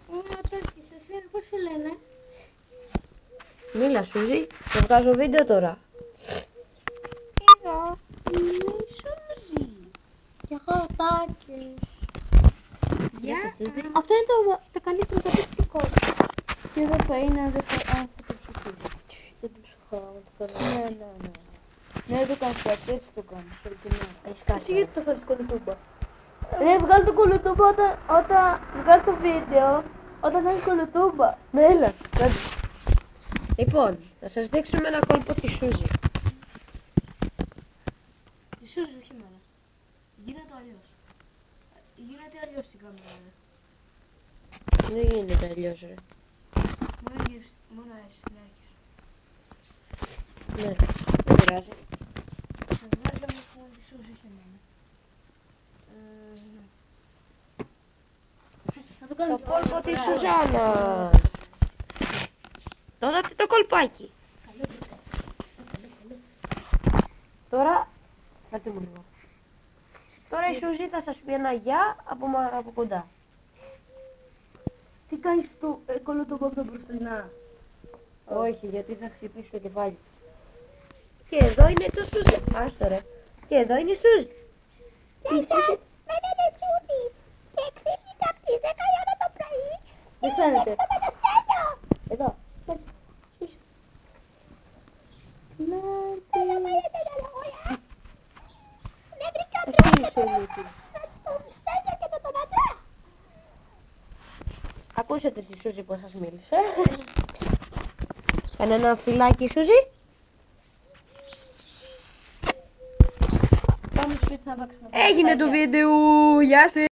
Πώς σε λένε? Μίλα Σούζη, θα βγάζω βίντεο τώρα. Είδα. Είναι η Σούζη. Και εγώ Τάκης. Γεια σας Σούζη. Αυτό είναι το καλύτερο καταπληκτικό. Και εδώ θα είναι αν θα το ψηφίσει. Δεν το ψηφάω. Ναι. Ναι, το κάνεις έτσι, έτσι το κάνεις. Εσύ γιατί το φέρεις κολοτούμπα? Ναι, βγάλει το κολοτούμπα όταν βγάλει το βίντεο. Όταν κάνει κολοτούμπα. Ναι, έλα, κάντε. Λοιπόν, θα σας δείξουμε ένα κόλπο τη Σούζη. Η Σούζη, όχι εμένα. Γίνεται αλλιώς. Γίνεται αλλιώς στην κάμερα. Δεν γίνεται αλλιώς ρε. Μόνο έτσι, ναι. Ναι, δεν πειράζει. Θα βγάλει όμως μόνο τη Σούζη, όχι εμένα. Το κόλπο της Σουζάννας. Το δάτε το κολπάκι. Τώρα, φέρτε μου λίγο. Τώρα η Σούζη θα σας πει ένα γεια από κοντά. Τι κάνεις στο κολοτούμπα από τα μπροστινά? Όχι, γιατί θα χτυπήσω το κεφάλι. Και εδώ είναι το Σούζη. Άστο ρε. Και εδώ είναι η Σούζη. Η Σούζη. Με λένε Σούζη και ξύπνησα από τις 10 η ώρα το πρωί Δεν φαίνεται. στο μεταστέλιο. Εδώ. Δεν θα πάρετε τα λόγια. Δεν βρήκα Εσύ τρόπο είσαι ηλίθι. τον Στέλιο και με τον άντρα. Ακούσατε τη Σούζη που σας μίλησε. Κάνε ένα φυλάκι Σούζη. Πάμε σπίτι να παίξουμε. Έγινε το βίντεο. Γεια σας.